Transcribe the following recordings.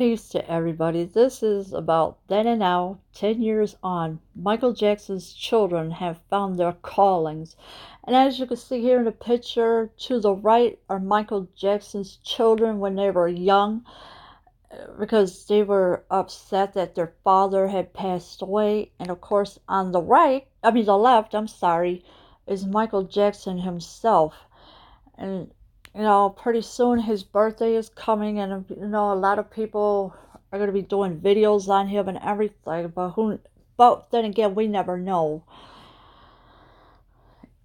Peace to everybody. This is about then and now, 10 years on. Michael Jackson's children have found their callings. And as you can see here in the picture, to the right are Michael Jackson's children when they were young, because they were upset that their father had passed away. And of course, on the the left, is Michael Jackson himself. And pretty soon his birthday is coming, and a lot of people are going to be doing videos on him and everything. But then again, we never know.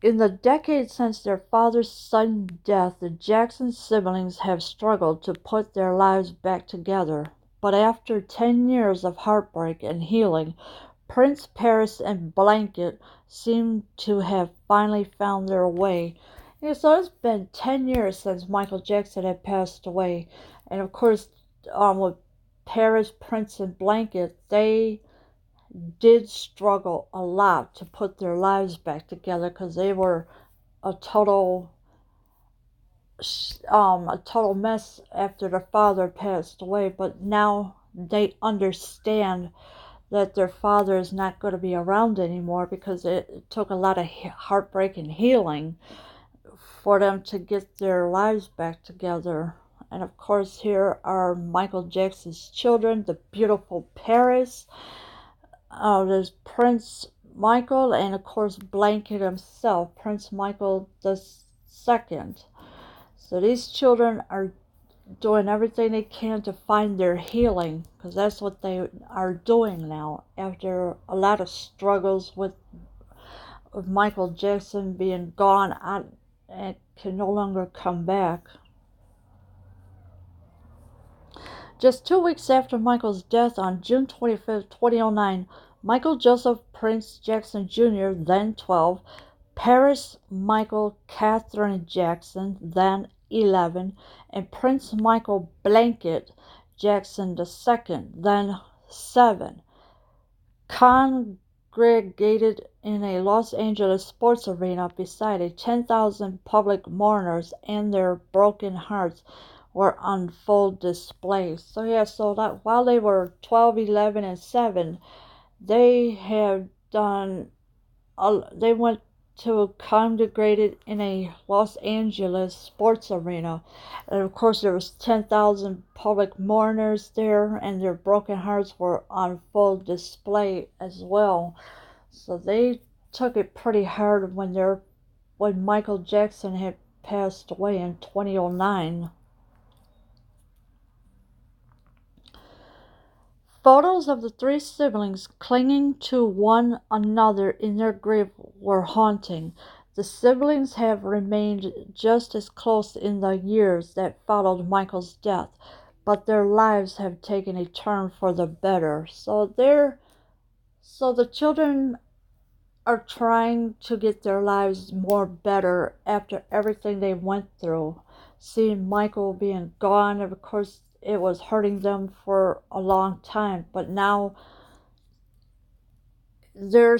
In the decades since their father's sudden death, the Jackson siblings have struggled to put their lives back together. But after 10 years of heartbreak and healing, Prince, Paris, and Blanket seem to have finally found their way. So it's been 10 years since Michael Jackson had passed away. And of course, with Paris, Prince, and Blanket, they did struggle a lot to put their lives back together, because they were a total mess after their father passed away. But now they understand that their father is not going to be around anymore, because it took a lot of heartbreak and healing for them to get their lives back together. And of course, here are Michael Jackson's children, the beautiful Paris. There's Prince Michael, and of course Blanket himself, Prince Michael the Second. So these children are doing everything they can to find their healing, because that's what they are doing now after a lot of struggles with Michael Jackson being gone out and can no longer come back. Just 2 weeks after Michael's death on June 25th, 2009, Michael Joseph Prince Jackson Jr., then 12, Paris Michael Catherine Jackson, then 11, and Prince Michael Blanket Jackson II, then 7, congregated in a Los Angeles sports arena beside 10,000 public mourners, and their broken hearts were on full display. So that while they were 12, 11, and 7, they went to congregated in a Los Angeles sports arena. And of course there was 10,000 public mourners there, and their broken hearts were on full display as well. So they took it pretty hard when Michael Jackson had passed away in 2009. Photos of the three siblings clinging to one another in their grief were haunting. The siblings have remained just as close in the years that followed Michael's death, but their lives have taken a turn for the better. So the children are trying to get their lives more better after everything they went through. Seeing Michael being gone, of course, it was hurting them for a long time, but now they're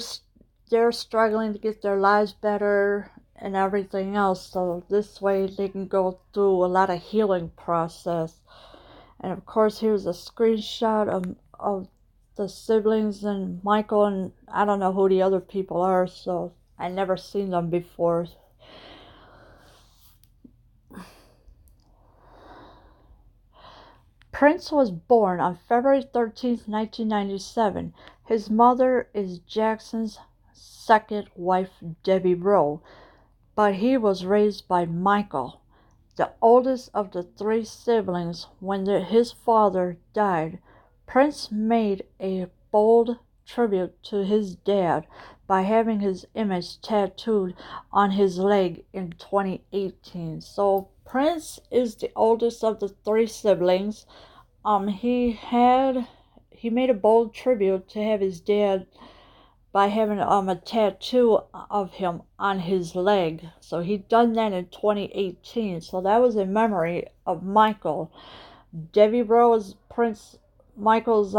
struggling to get their lives better and everything else, so this way they can go through a lot of healing process. And of course, here's a screenshot of the siblings and Michael, and I don't know who the other people are, so I never seen them before. Prince was born on February 13th, 1997. His mother is Jackson's second wife, Debbie Rowe, but he was raised by Michael, the oldest of the three siblings. When his father died, Prince made a bold tribute to his dad by having his image tattooed on his leg in 2018. So Prince is the oldest of the three siblings. He made a bold tribute to have his dad by having a tattoo of him on his leg. So he done that in 2018. So that was in memory of Michael. Debbie Rowe is Prince Michael's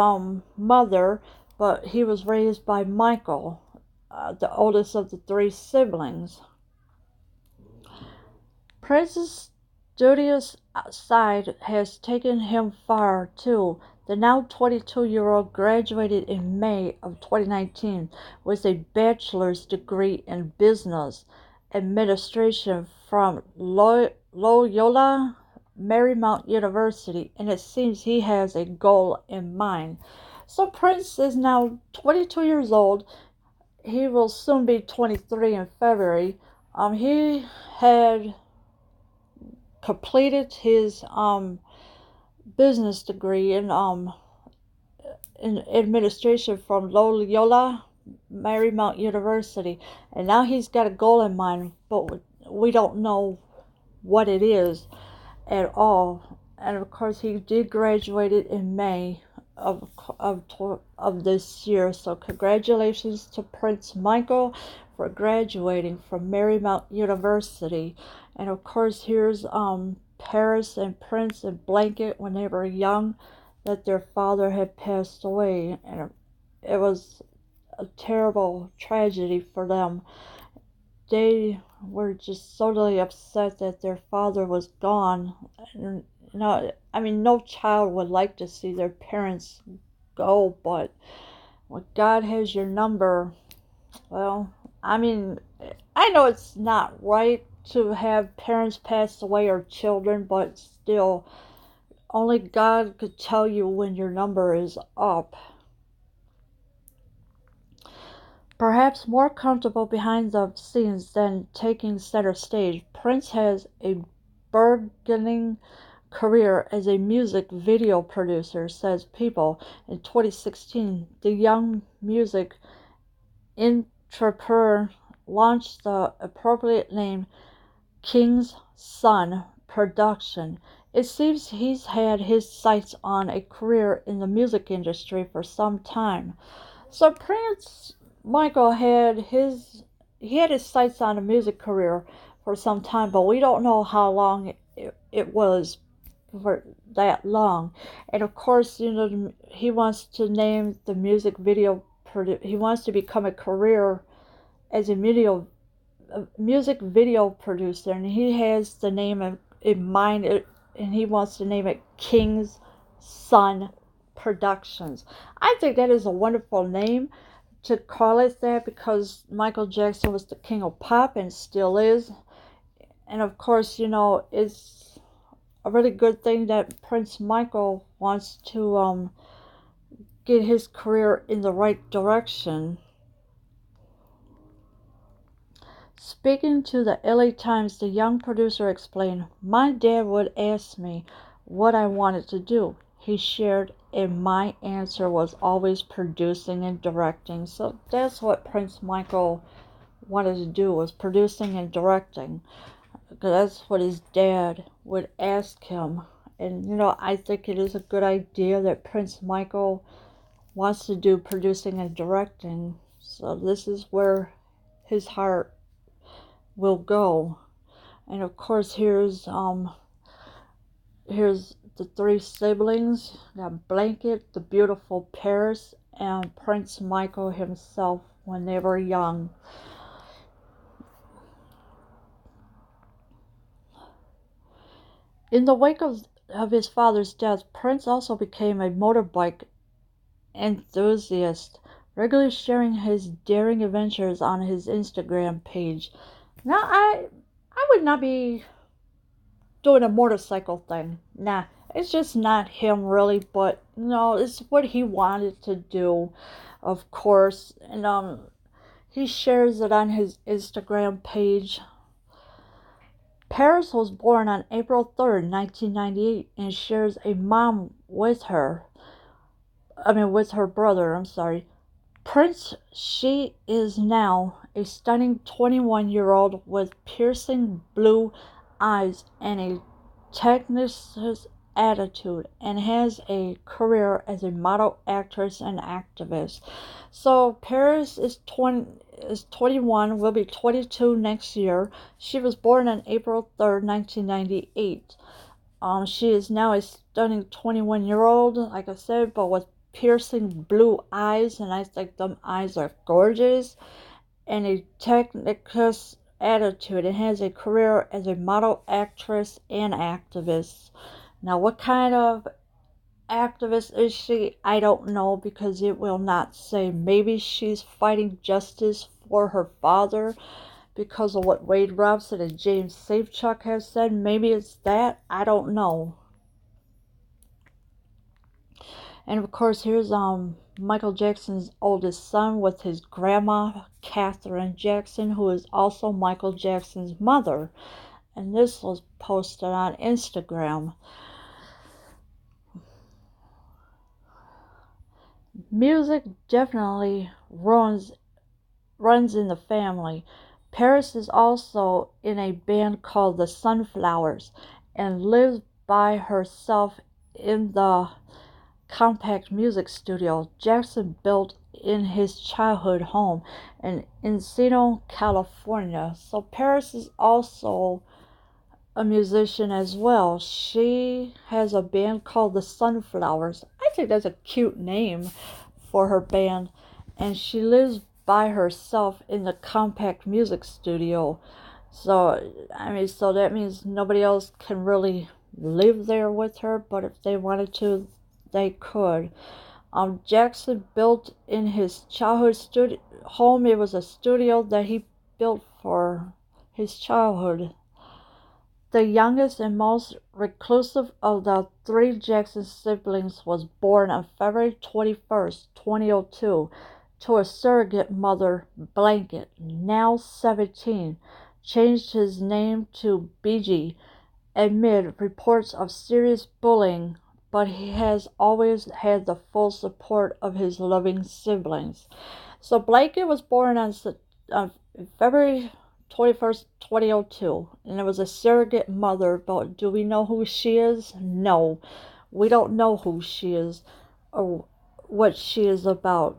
mother, but he was raised by Michael, the oldest of the three siblings. Prince's studious side has taken him far, too. The now 22-year-old graduated in May of 2019 with a bachelor's degree in business administration from Loyola Marymount University, and it seems he has a goal in mind. So Prince is now 22 years old. He will soon be 23 in February. He had completed his business degree in administration from Loyola Marymount University, and now he's got a goal in mind, but we don't know what it is at all. And of course, he did graduate in May of this year. So congratulations to Prince Michael for graduating from Marymount University. And of course, here's Paris and Prince and Blanket when they were young, that their father had passed away, and it was a terrible tragedy for them. They were just totally upset that their father was gone. And, no child would like to see their parents go, but when God has your number, well, I know it's not right to have parents pass away or children, but still, only God could tell you when your number is up. Perhaps more comfortable behind the scenes than taking center stage, Prince has a burgeoning career as a music video producer, says People. In 2016, the young music entrepreneur launched the appropriate name King's Son Production. It seems he's had his sights on a career in the music industry for some time. So Prince Michael had his sights on a music career for some time, but we don't know how long it was for that long. And of course, he wants to name the music video. He wants to become a career as a music video producer, and he has the name in mind, and he wants to name it King's Son Productions. I think that is a wonderful name to call it that, because Michael Jackson was the king of pop and still is. And of course, it's a really good thing that Prince Michael wants to get his career in the right direction. Speaking to the LA Times, the young producer explained, "My dad would ask me what I wanted to do," he shared, "and my answer was always producing and directing." So that's what Prince Michael wanted to do, was producing and directing, because that's what his dad would ask him. And I think it is a good idea that Prince Michael wants to do producing and directing. So this is where his heart will go. And of course, here's the three siblings. We got Blanket, the beautiful Paris, and Prince Michael himself when they were young. In the wake of his father's death, Prince also became a motorbike enthusiast, regularly sharing his daring adventures on his Instagram page. Now, I would not be doing a motorcycle thing. Nah, it's just not him really, but it's what he wanted to do, of course. And he shares it on his Instagram page. Paris was born on April 3rd, 1998, and shares a mom with her. With her brother, I'm sorry. Prince, she is now a stunning 21-year-old with piercing blue eyes and a tenacious attitude, and has a career as a model, actress, and activist. So Paris is 21, will be 22 next year. She was born on April 3rd, 1998. She is now a stunning 21-year-old, like I said, but with piercing blue eyes, and I think them eyes are gorgeous, and a tenacious attitude and has a career as a model, actress, and activist. Now, what kind of activist is she? I don't know because it will not say. Maybe she's fighting justice for her father because of what Wade Robson and James Safechuck have said. Maybe it's that. I don't know. And of course, here's Michael Jackson's oldest son with his grandma, Katherine Jackson, who is also Michael Jackson's mother. And this was posted on Instagram. Music definitely runs in the family. Paris is also in a band called the Sunflowers and lives by herself in the compact music studio Jackson built in his childhood home in Encino, California. So Paris is also a musician as well. She has a band called the Sunflowers. I think that's a cute name for her band. And she lives by herself in the compact music studio. So, so that means nobody else can really live there with her, but if they wanted to, they could. Jackson built in his childhood home. It was a studio that he built for his childhood. The youngest and most reclusive of the three Jackson siblings was born on February 21st, 2002, to a surrogate mother, Blanket, now 17, changed his name to BG amid reports of serious bullying, but he has always had the full support of his loving siblings. So Blanket was born on February 21st, 2002, and it was a surrogate mother, but do we know who she is? No, we don't know who she is or what she is about.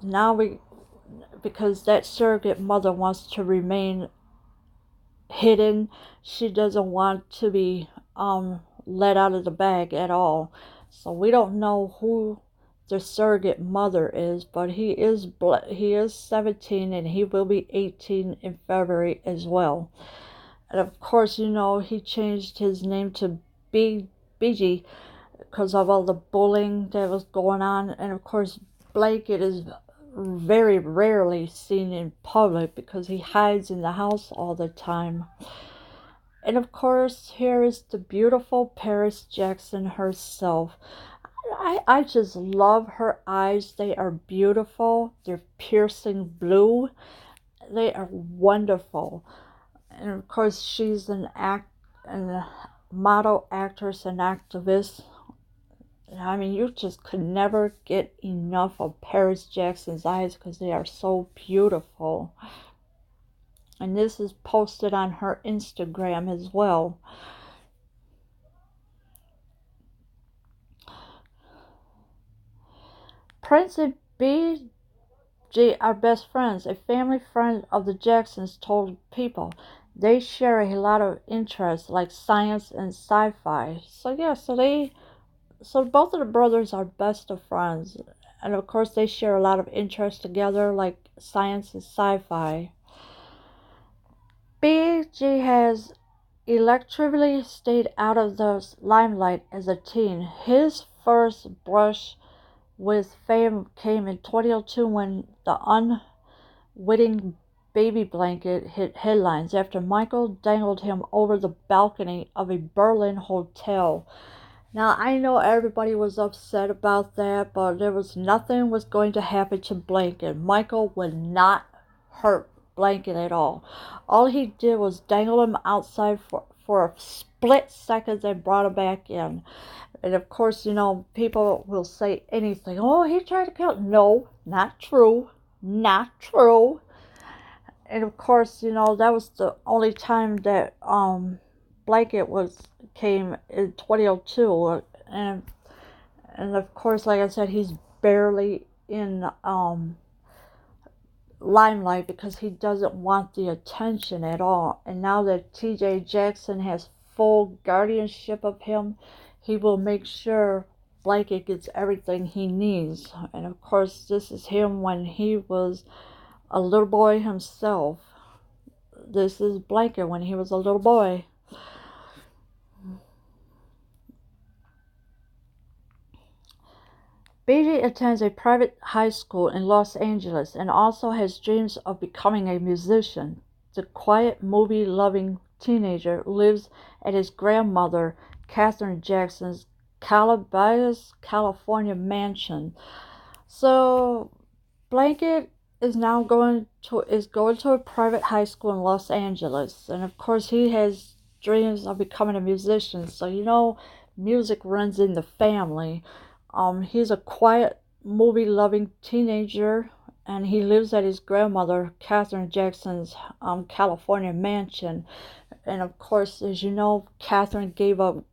Because that surrogate mother wants to remain hidden, she doesn't want to be let out of the bag at all. So we don't know who the surrogate mother is, but he is 17 and he will be 18 in February as well. And of course, he changed his name to BG because of all the bullying that was going on. And of course, Blanket is very rarely seen in public because he hides in the house all the time. And of course, here is the beautiful Paris Jackson herself. I just love her eyes. They are beautiful. They're piercing blue. They are wonderful. And of course, she's an model, actress, and activist. You just could never get enough of Paris Jackson's eyes because they are so beautiful. And this is posted on her Instagram as well. Prince and BG are best friends. A family friend of the Jacksons told People they share a lot of interests like science and sci-fi. So both of the brothers are best of friends. And of course they share a lot of interests together like science and sci-fi. BG has electrically stayed out of the limelight as a teen. His first brush with fame came in 2002 when the unwitting baby blanket hit headlines after Michael dangled him over the balcony of a Berlin hotel. Now, I know everybody was upset about that, but nothing was going to happen to Blanket. Michael would not hurt Blanket at all. All he did was dangle him outside for a split second and brought him back in. And of course, people will say anything. Oh, he tried to kill him. No, not true. Not true. And of course, that was the only time that Blanket came in 2002, and of course, like I said, he's barely in limelight because he doesn't want the attention at all. And now that TJ Jackson has full guardianship of him, he will make sure Blanket gets everything he needs. And of course, this is him when he was a little boy himself. This is Blanket when he was a little boy. BG attends a private high school in Los Angeles and also has dreams of becoming a musician. The quiet, movie-loving teenager lives at his grandmother, Katherine Jackson's Calabasas, California mansion. So, Blanket is now going to a private high school in Los Angeles, and of course he has dreams of becoming a musician. So music runs in the family. He's a quiet, movie-loving teenager, and he lives at his grandmother, Katherine Jackson's California mansion. And of course, as you know, Katherine gave up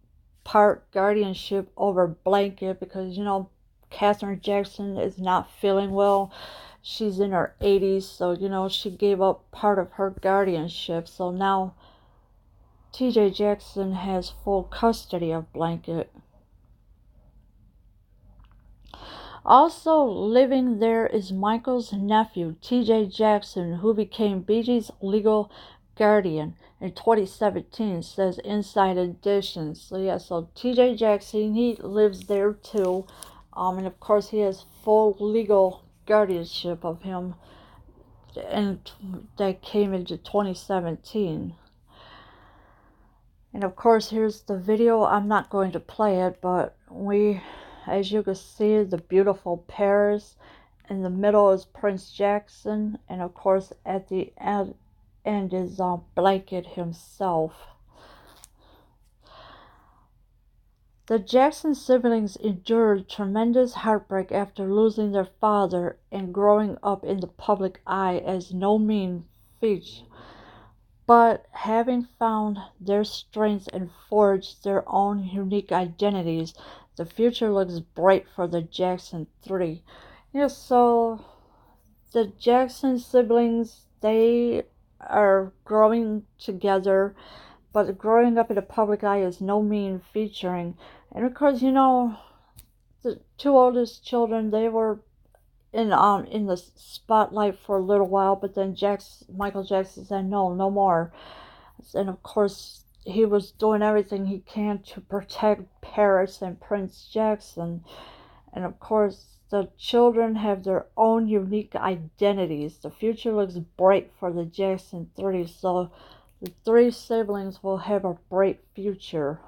part guardianship over Blanket because Katherine Jackson is not feeling well. She's in her 80s, so she gave up part of her guardianship. So now TJ Jackson has full custody of Blanket. Also living there is Michael's nephew, TJ Jackson, who became BG's legal guardian in 2017, says Inside Edition. So TJ Jackson, he lives there too. And of course he has full legal guardianship of him, and that came into 2017. And of course here's the video. I'm not going to play it, but as you can see, the beautiful Paris. In the middle is Prince Jackson, and of course at the end is Blanket himself. The Jackson siblings endured tremendous heartbreak after losing their father and growing up in the public eye as no mean feat. But having found their strengths and forged their own unique identities, the future looks bright for the Jackson 3. So the Jackson siblings, they are growing together, but growing up in the public eye is no mean featuring. And of course, the two oldest children, they were in the spotlight for a little while, but then Michael Jackson said no more. And of course he was doing everything he can to protect Paris and Prince Jackson. And of course the children have their own unique identities. The future looks bright for the Jackson 3, so the three siblings will have a bright future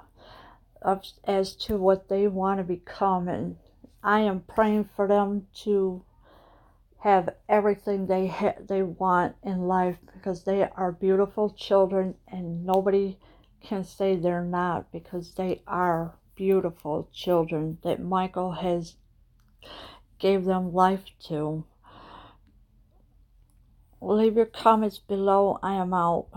as to what they want to become, and I am praying for them to have everything they want in life, because they are beautiful children and nobody can say they're not, because they are beautiful children that Michael has gave them life to. Leave your comments below. I am out.